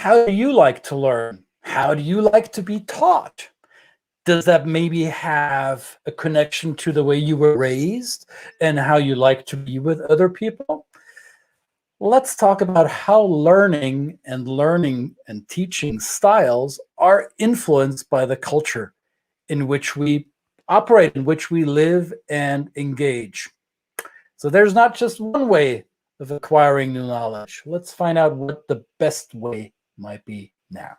How do you like to learn? How do you like to be taught? Does that maybe have a connection to the way you were raised and how you like to be with other people? Let's talk about how learning and teaching styles are influenced by the culture in which we operate, in which we live and engage. So there's not just one way of acquiring new knowledge. Let's find out what the best way might be now.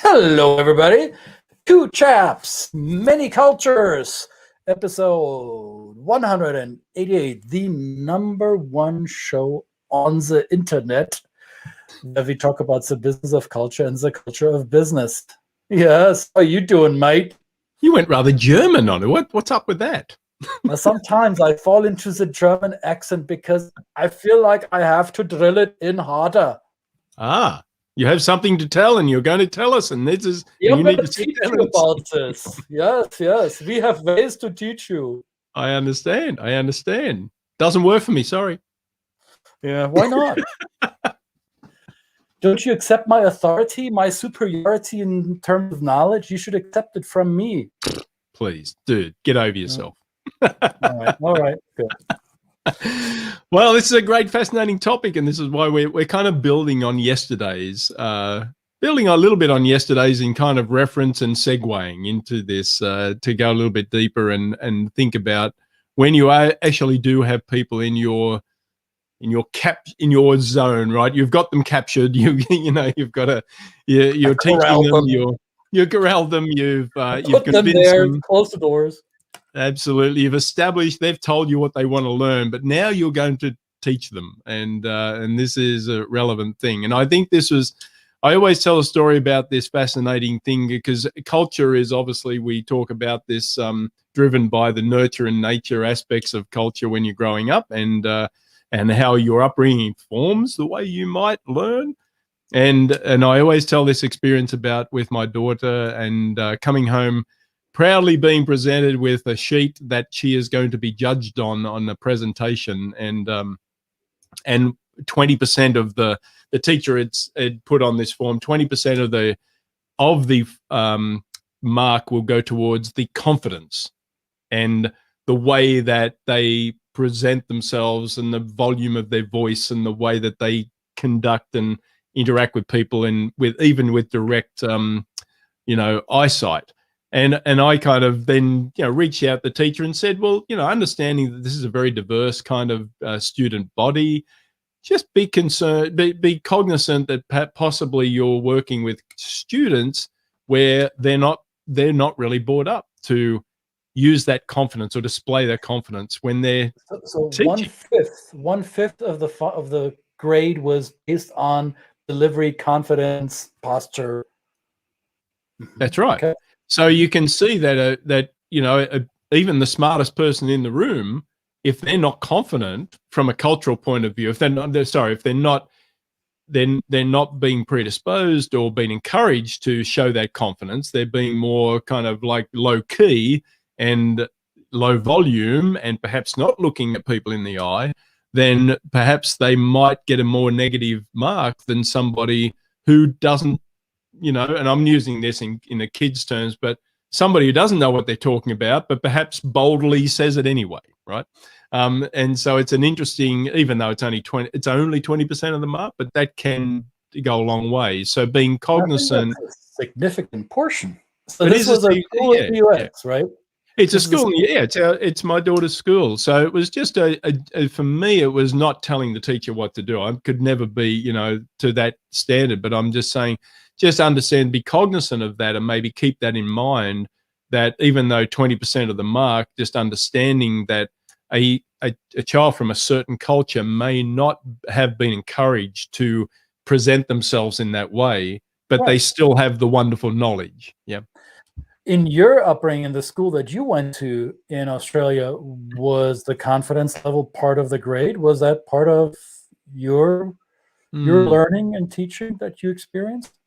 Hello, everybody. Two Chaps, Many Cultures, episode 188, the #1 show on the internet, where we talk about the business of culture and the culture of business. Yes, how are you doing, mate? You went rather German on it. What's up with that? Sometimes I fall into the German accent because I feel like I have to drill it in harder. Ah. You have something to tell, and you're going to tell us, and this is you need to teach you about this. Yes, we have ways to teach you. I understand. Doesn't work for me. Sorry. Yeah, why not? Don't you accept my authority, my superiority in terms of knowledge? You should accept it from me. Please, dude, get over yourself. All right, good. Well, this is a great, fascinating topic, and this is why we're kind of building on yesterday's, building a little bit on yesterday's in kind of reference and segueing into this to go a little bit deeper and think about when you actually do have people in your zone, right? You've got them captured. You've got to you're teaching them. You corralled them. You've convinced them. Close the doors. Absolutely. You've established, they've told you what they want to learn, but now you're going to teach them. And this is a relevant thing. And I think I always tell a story about this fascinating thing because culture is obviously, we talk about this driven by the nurture and nature aspects of culture when you're growing up and how your upbringing forms the way you might learn. And I always tell this experience with my daughter and coming home, proudly being presented with a sheet that she is going to be judged on the presentation, and 20% of the teacher had put on this form, 20% of the mark will go towards the confidence and the way that they present themselves and the volume of their voice and the way that they conduct and interact with people and even with direct eyesight. And I kind of then reached out to the teacher and said, well, understanding that this is a very diverse kind of student body, just be concerned, be cognizant that possibly you're working with students where they're not really brought up to use that confidence or display their confidence when they're teaching. One fifth of the grade was based on delivery, confidence, posture. That's right. Okay. So you can see that even the smartest person in the room, if they're not confident from a cultural point of view, if they're not being predisposed or being encouraged to show that confidence, they're being more kind of like low key and low volume and perhaps not looking at people in the eye, then perhaps they might get a more negative mark than somebody who doesn't, and I'm using this in the kids' terms, but somebody who doesn't know what they're talking about, but perhaps boldly says it anyway, right? And so it's an interesting, even though it's only 20% of the mark, but that can go a long way. So being cognizant, that's a significant portion. So this was a school in the US, right? It's a school, it's my daughter's school. So it was just for me, it was not telling the teacher what to do. I could never be, to that standard, but I'm just saying, just understand, be cognizant of that and maybe keep that in mind, that even though 20% of the mark, just understanding that a child from a certain culture may not have been encouraged to present themselves in that way, but they still have the wonderful knowledge. Yeah. In your upbringing, in the school that you went to in Australia, was the confidence level part of the grade? Was that part of your learning and teaching that you experienced?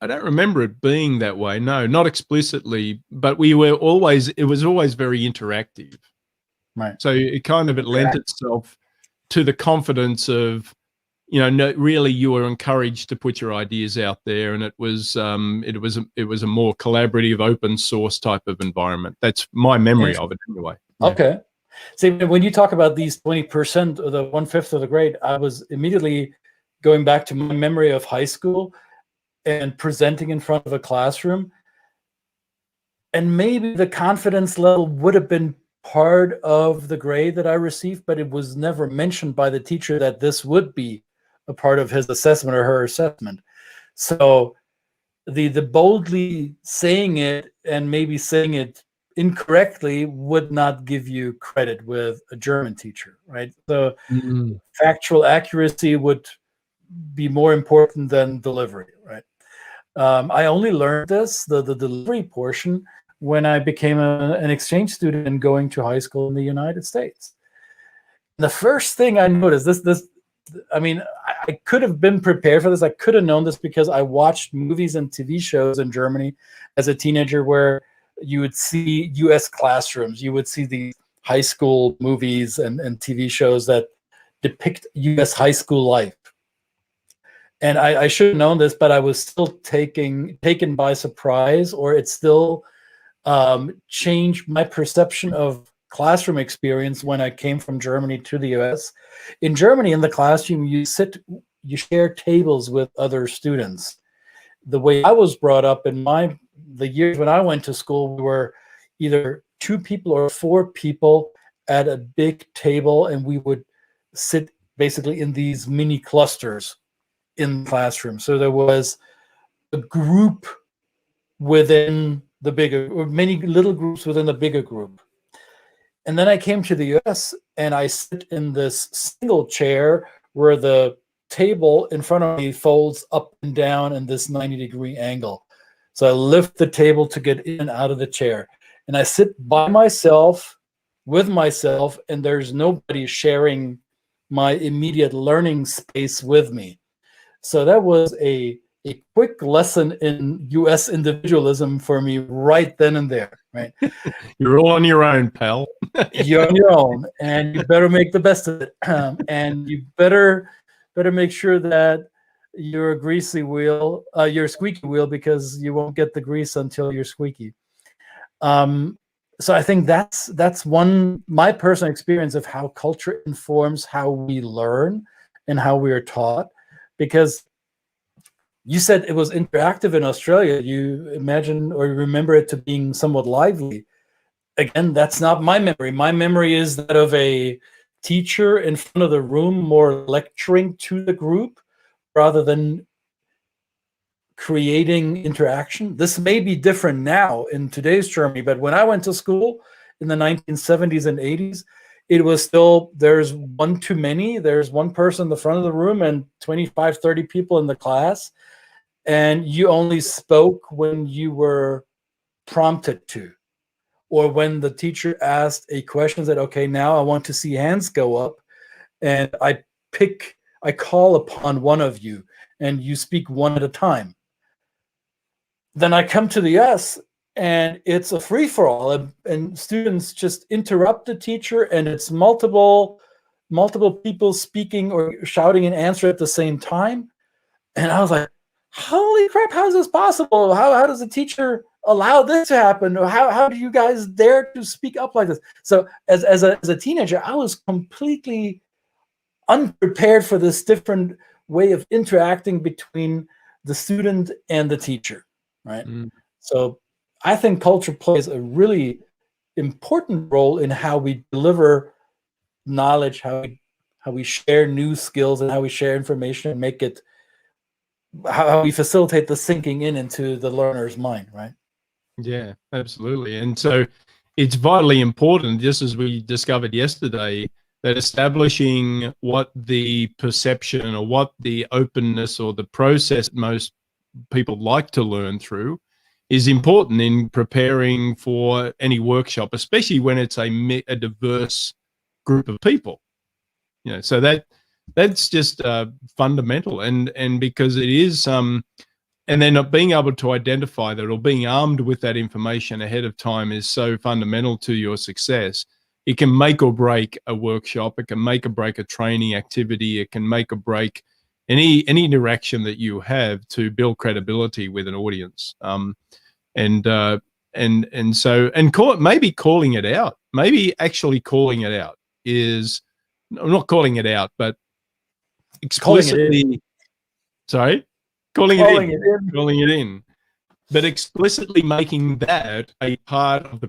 I don't remember it being that way. No, not explicitly, but we were always, it was always very interactive. Right. So it kind of, it lent itself to the confidence of, you know, no, really you were encouraged to put your ideas out there, and it was a more collaborative, open source type of environment. That's my memory of it anyway. Yeah. Okay. See, when you talk about these 20% or the 1/5 of the grade, I was immediately going back to my memory of high school and presenting in front of a classroom. And maybe the confidence level would have been part of the grade that I received, but it was never mentioned by the teacher that this would be a part of his assessment or her assessment. So the boldly saying it and maybe saying it incorrectly would not give you credit with a German teacher, right? So factual accuracy would be more important than delivery, right? I only learned this, the delivery portion, when I became an exchange student and going to high school in the United States. The first thing I noticed, I mean, I could have been prepared for this. I could have known this because I watched movies and TV shows in Germany as a teenager where you would see US classrooms. You would see the high school movies and TV shows that depict US high school life. And I should have known this, but I was still taken by surprise, or it still changed my perception of classroom experience when I came from Germany to the US. In Germany, in the classroom, you share tables with other students. The way I was brought up in the years when I went to school, we were either 2 people or 4 people at a big table, and we would sit basically in these mini clusters in the classroom. So there was a group within the bigger, or many little groups within the bigger group. And then I came to the US and I sit in this single chair where the table in front of me folds up and down in this 90-degree angle. So I lift the table to get in and out of the chair. And I sit by myself, with myself, and there's nobody sharing my immediate learning space with me. So that was a quick lesson in US individualism for me right then and there, right? You're all on your own, pal. You're on your own, and you better make the best of it. And you better make sure that you're a greasy wheel, you're a squeaky wheel, because you won't get the grease until you're squeaky. So I think that's my personal experience of how culture informs how we learn and how we are taught. Because you said it was interactive in Australia. You imagine or remember it to being somewhat lively. Again, that's not my memory. My memory is that of a teacher in front of the room, more lecturing to the group rather than creating interaction. This may be different now in today's Germany, but when I went to school in the 1970s and 80s, it was still, there's one too many. There's one person in the front of the room and 25, 30 people in the class. And you only spoke when you were prompted to, or when the teacher asked a question that, okay, now I want to see hands go up, and I call upon one of you and you speak one at a time. Then I come to the US and it's a free-for-all, and students just interrupt the teacher, and it's multiple people speaking or shouting an answer at the same time. And I was like, holy crap, how is this possible? How does the teacher allow this to happen? Or how do you guys dare to speak up like this? So as a teenager, I was completely unprepared for this different way of interacting between the student and the teacher, right? So I think culture plays a really important role in how we deliver knowledge, how we share new skills, and how we share information and make it, how we facilitate the sinking into the learner's mind, right? Yeah, absolutely. And so it's vitally important, just as we discovered yesterday, that establishing what the perception or what the openness or the process most people like to learn through is important in preparing for any workshop, especially when it's a diverse group of people. You know, so that's just fundamental, and because it is and then not being able to identify that, or being armed with that information ahead of time, is so fundamental to your success. It can make or break a workshop. It can make or break a training activity. It can make or break any interaction that you have to build credibility with an audience. Maybe calling it out, maybe actually calling it out is not calling it out, but explicitly. Calling it in, but explicitly making that a part of the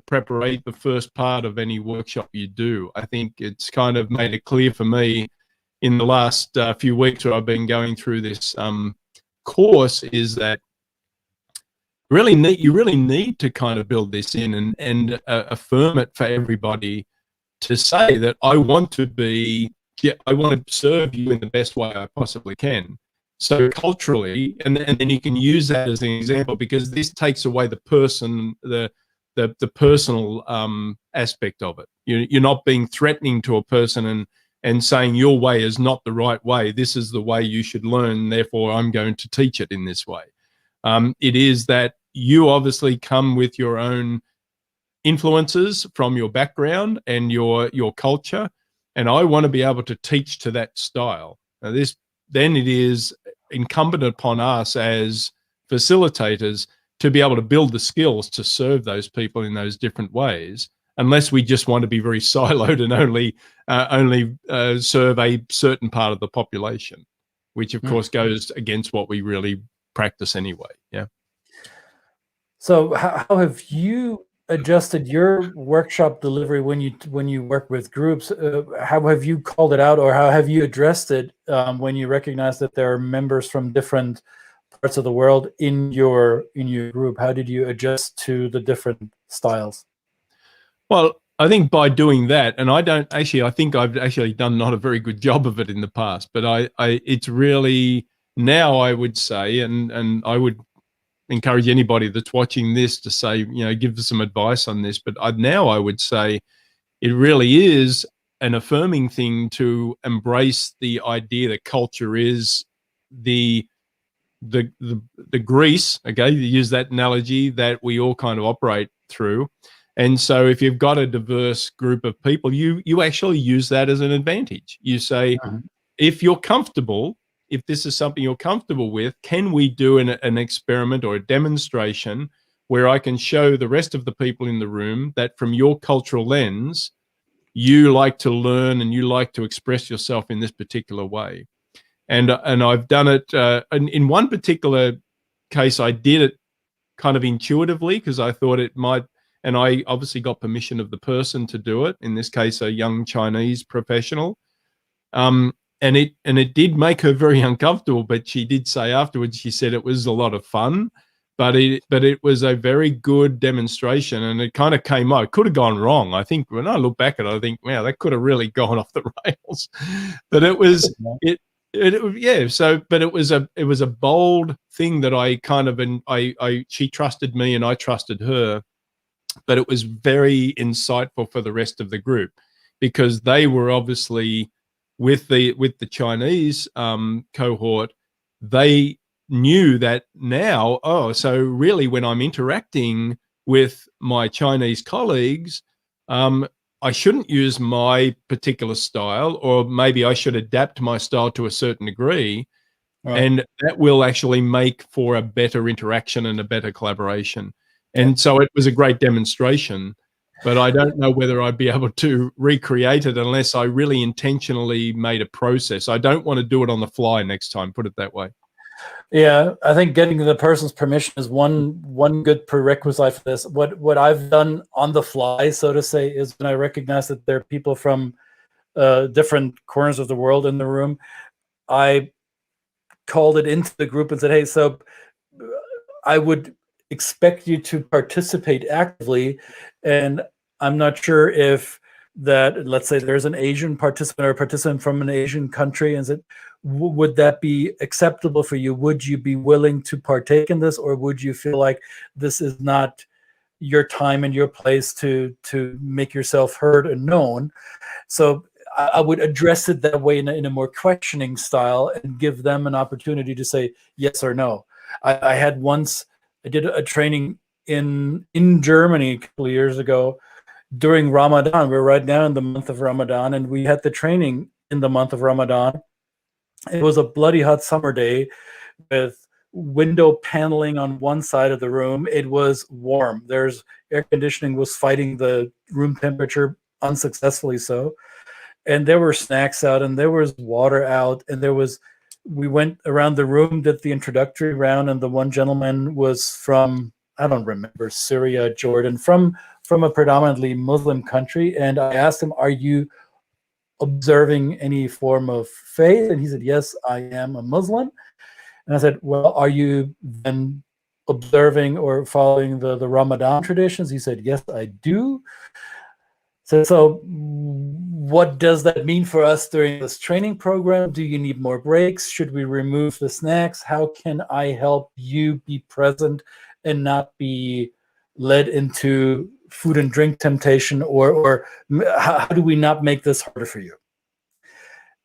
first part of any workshop you do. I think it's kind of made it clear for me in the last few weeks where I've been going through this course, is that you really need to kind of build this in and affirm it for everybody, to say that I want to serve you in the best way I possibly can. So culturally, and then you can use that as an example, because this takes away the personal aspect of it. You're not being threatening to a person and saying your way is not the right way. This is the way you should learn. Therefore, I'm going to teach it in this way. It is that you obviously come with your own influences from your background and your culture, and I want to be able to teach to that style. Now, then it is incumbent upon us as facilitators to be able to build the skills to serve those people in those different ways, unless we just want to be very siloed and only serve a certain part of the population, which of course goes against what we really practice anyway. Yeah. So how have you adjusted your workshop delivery when you work with groups? How have you called it out, or how have you addressed it when you recognize that there are members from different parts of the world in your group? How did you adjust to the different styles? Well, I think by doing that, and I think I've actually done not a very good job of it in the past, but it's really now, I would say, and I would encourage anybody that's watching this to say, give us some advice on this. But now I would say it really is an affirming thing to embrace the idea that culture is the grease, okay, you use that analogy, that we all kind of operate through. And so if you've got a diverse group of people, you actually use that as an advantage. You say, if you're comfortable, if this is something you're comfortable with, can we do an experiment or a demonstration where I can show the rest of the people in the room that from your cultural lens, you like to learn and you like to express yourself in this particular way. And I've done it in one particular case. I did it kind of intuitively because I thought it might, and I obviously got permission of the person to do it. In this case, a young Chinese professional. And it did make her very uncomfortable, but she did say afterwards, she said it was a lot of fun, but it was a very good demonstration, and it kind of came out. It could have gone wrong. I think when I look back at it, I think, wow, that could have really gone off the rails. But it was but it was a bold thing that I kind of, she trusted me and I trusted her, but it was very insightful for the rest of the group, because they were obviously with the Chinese cohort, they knew that now, so really when I'm interacting with my Chinese colleagues, I shouldn't use my particular style, or maybe I should adapt my style to a certain degree. Right. And that will actually make for a better interaction and a better collaboration. Yeah. And so it was a great demonstration, but I don't know whether I'd be able to recreate it unless I really intentionally made a process. I don't want to do it on the fly next time, put it that way. Yeah, I think getting the person's permission is one good prerequisite for this. What I've done on the fly, so to say, is when I recognize that there are people from different corners of the world in the room, I called it into the group and said, hey, so I would expect you to participate actively, and I'm not sure if that, let's say there's an Asian participant or a participant from an Asian country, and said, would that be acceptable for you? Would you be willing to partake in this, or would you feel like this is not your time and your place to make yourself heard and known? So I would address it that way in a more questioning style, and give them an opportunity to say yes or no. I had once, I did a training in Germany a couple of years ago during Ramadan. We're right now in the month of Ramadan, and we had the training in the month of Ramadan. It was a bloody hot summer day with window paneling on one side of the room. It was warm. There's air conditioning was fighting the room temperature, unsuccessfully so. And there were snacks out, and there was water out, and we went around the room, did the introductory round, and the one gentleman was from, I don't remember, Syria, Jordan, from a predominantly Muslim country. And I asked him, are you observing any form of faith? And he said, yes, I am a Muslim. And I said, well, are you then observing or following the Ramadan traditions? He said, yes, I do. So what does that mean for us during this training program? Do you need more breaks? Should we remove the snacks? How can I help you be present and not be led into food and drink temptation, or how do we not make this harder for you?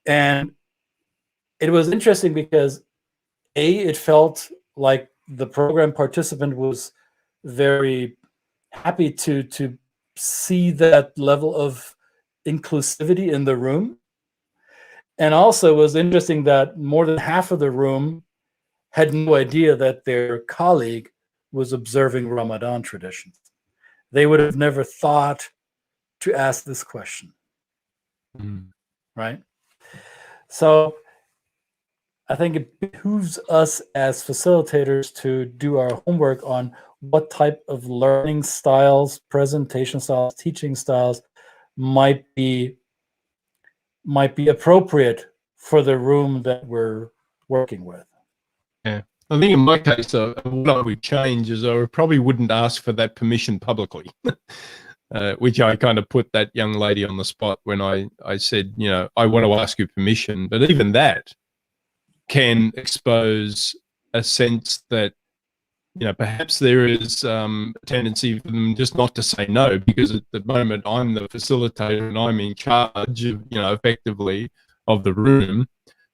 And it was interesting because it felt like the program participant was very happy to see that level of inclusivity in the room. And also it was interesting that more than half of the room had no idea that their colleague was observing Ramadan traditions. They would have never thought to ask this question. Right? So I think it behooves us as facilitators to do our homework on what type of learning styles, presentation styles, teaching styles might be appropriate for the room that we're working with. Yeah. I think in my case, what I would change is I probably wouldn't ask for that permission publicly, which I kind of put that young lady on the spot when I said, you know, I want to ask you permission. But even that can expose a sense that, you know, perhaps there is a tendency for them just not to say no, because at the moment I'm the facilitator and I'm in charge of, you know, effectively of the room.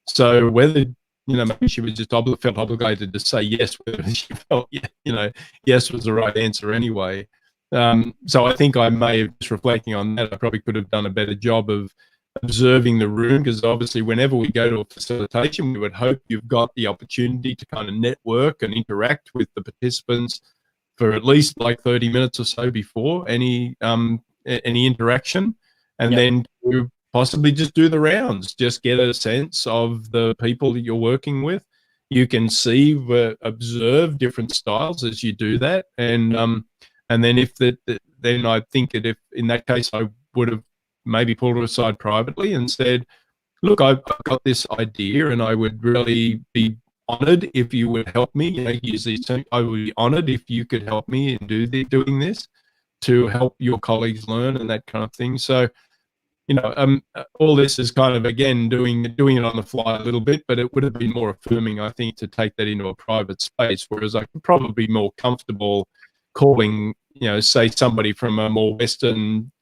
So whether, you know, maybe she was just felt obligated to say yes, whether she felt, you know, yes was the right answer anyway. So I think I may have, just reflecting on that, I probably could have done a better job of observing the room, because obviously whenever we go to a facilitation, we would hope you've got the opportunity to kind of network and interact with the participants for at least like 30 minutes or so before any interaction, and then to possibly just do the rounds, just get a sense of the people that you're working with. You can see, observe different styles as you do that, and then then I think that if in that case I would have maybe pulled her aside privately and said, look, I've got this idea and I would really be honored if you would help me. You know, use these terms. I would be honored if you could help me in doing this to help your colleagues learn and that kind of thing. So, you know, all this is kind of, again, doing it on the fly a little bit, but it would have been more affirming, I think, to take that into a private space, whereas I could probably be more comfortable calling, you know, say somebody from a more Western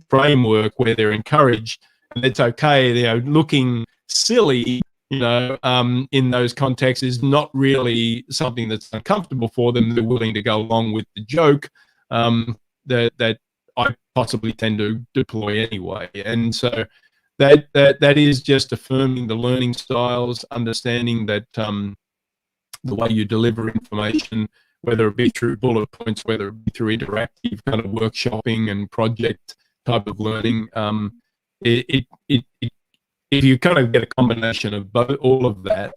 framework where they're encouraged and it's okay, you know, looking silly, you know, in those contexts is not really something that's uncomfortable for them. They're willing to go along with the joke that I possibly tend to deploy anyway. And so that is just affirming the learning styles, understanding that the way you deliver information, whether it be through bullet points, whether it be through interactive kind of workshopping and project type of learning, if you kind of get a combination of all of that,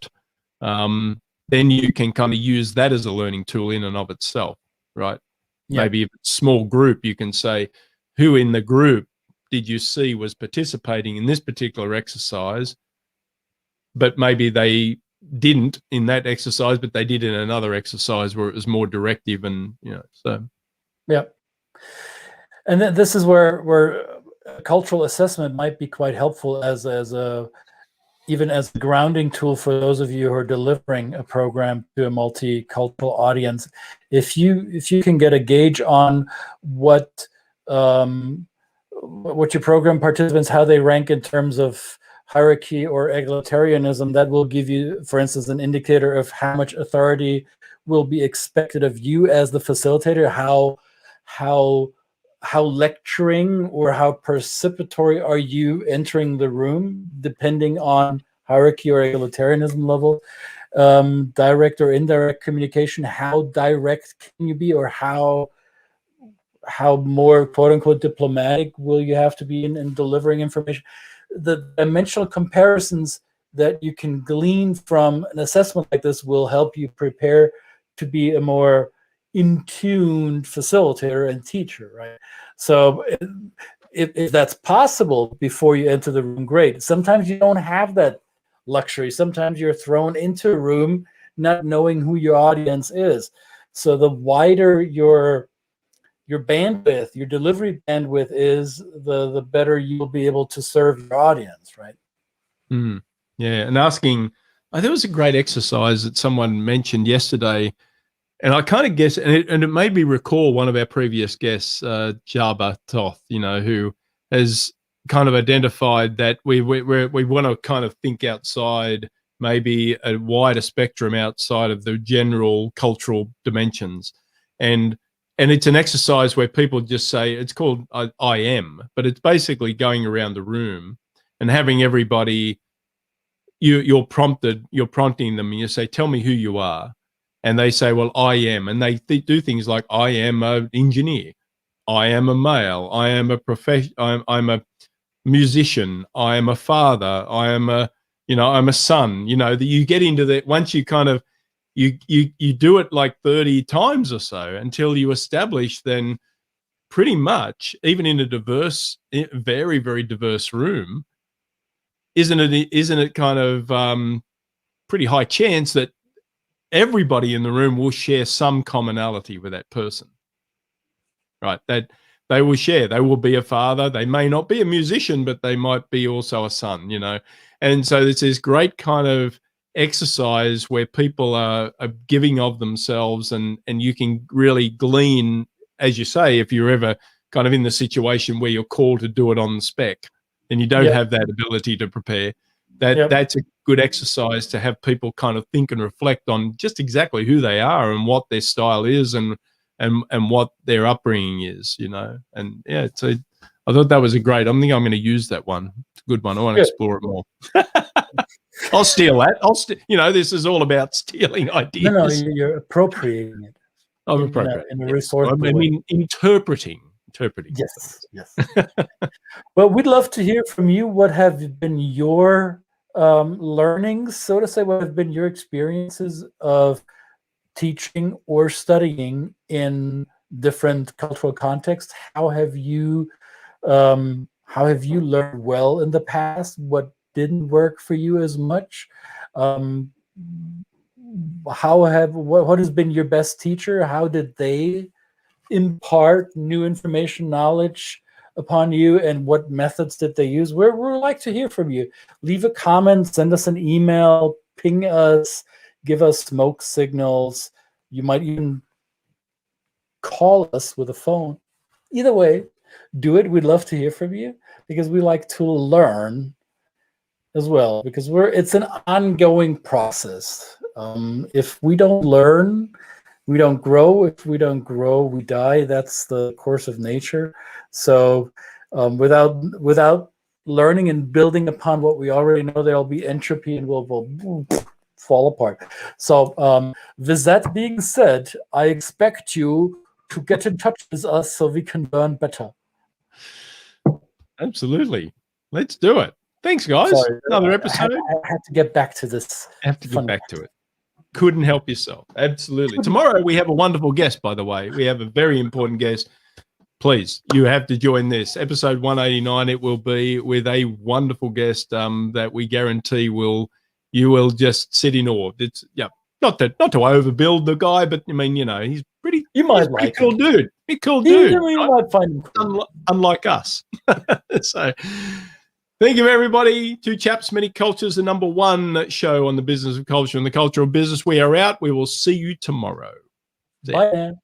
then you can kind of use that as a learning tool in and of itself, right? Yeah. Maybe if it's a small group, you can say, who in the group did you see was participating in this particular exercise, but maybe they didn't in that exercise, but they did in another exercise where it was more directive, and, you know, so. Yeah. And this is where cultural assessment might be quite helpful as a even as a grounding tool for those of you who are delivering a program to a multicultural audience. If you can get a gauge on what your program participants, how they rank in terms of hierarchy or egalitarianism, that will give you, for instance, an indicator of how much authority will be expected of you as the facilitator, how lecturing or how participatory are you entering the room, depending on hierarchy or egalitarianism level. Direct or indirect communication, how direct can you be, or how more quote unquote diplomatic will you have to be in delivering information. The dimensional comparisons that you can glean from an assessment like this will help you prepare to be a more in-tuned facilitator and teacher, right? So if that's possible before you enter the room, great. Sometimes you don't have that luxury. Sometimes you're thrown into a room not knowing who your audience is. So the wider your bandwidth, your delivery bandwidth is, the better you'll be able to serve your audience, right? Yeah, and asking, there was a great exercise that someone mentioned yesterday, and I kind of guess, and it made me recall one of our previous guests, 𝙏𝙬𝙤 𝘾𝙝𝙗, who has kind of identified that we want to kind of think outside, maybe a wider spectrum outside of the general cultural dimensions, and it's an exercise where people just say, it's called I am, but it's basically going around the room and having everybody, you're prompting them, and you say, tell me who you are. And they say, well, I am. And they do things like, I am an engineer. I am a male. I am a I'm a musician. I am a father. I am I'm a son. That you get into that once you kind of, you do it like 30 times or so until you establish then pretty much, even in a diverse, very, very diverse room, isn't it kind of pretty high chance that everybody in the room will share some commonality with that person, right? That they will share. They will be a father. They may not be a musician, but they might be also a son, And so it's this great kind of exercise where people are giving of themselves, and you can really glean, as you say, if you're ever kind of in the situation where you're called to do it on the spec and you don't have that ability to prepare, that's a good exercise to have people kind of think and reflect on just exactly who they are and what their style is and what their upbringing is, And yeah, so I thought that was a great. I think I'm going to use that one. It's a good one. I want to explore it more. I'll steal that. This is all about stealing ideas. No, you're appropriating it. I'm appropriating in a resourceful way. I mean, interpreting. Yes. Well, we'd love to hear from you. What have been your learnings, so to say? What have been your experiences of teaching or studying in different cultural contexts? How have you learned well in the past? What didn't work for you as much? What has been your best teacher? How did they impart new information, knowledge upon you, and what methods did they use? We'd like to hear from you. Leave a comment, send us an email, ping us, give us smoke signals. You might even call us with a phone. Either way, do it. We'd love to hear from you, because we like to learn as well, because it's an ongoing process. If we don't learn, we don't grow. If we don't grow, we die. That's the course of nature. So without learning and building upon what we already know, there'll be entropy and we'll fall apart. So with that being said, I expect you to get in touch with us so we can learn better. Absolutely. Let's do it. Thanks, guys. Sorry, another episode. I had to get back to this. To it. Couldn't help yourself. Absolutely. Tomorrow we have a wonderful guest, by the way. We have a very important guest. Please, you have to join this. Episode 189, it will be with a wonderful guest that we guarantee you will just sit in awe. It's not to overbuild the guy, but I mean, he's pretty. You might he's a pretty like cool him. dude. Pretty cool You dude. really might find him cool. Unlike us. So, thank you, everybody. Two Chaps, Many Cultures, the #1 show on the business of culture and the culture of business. We are out. We will see you tomorrow. Bye, man.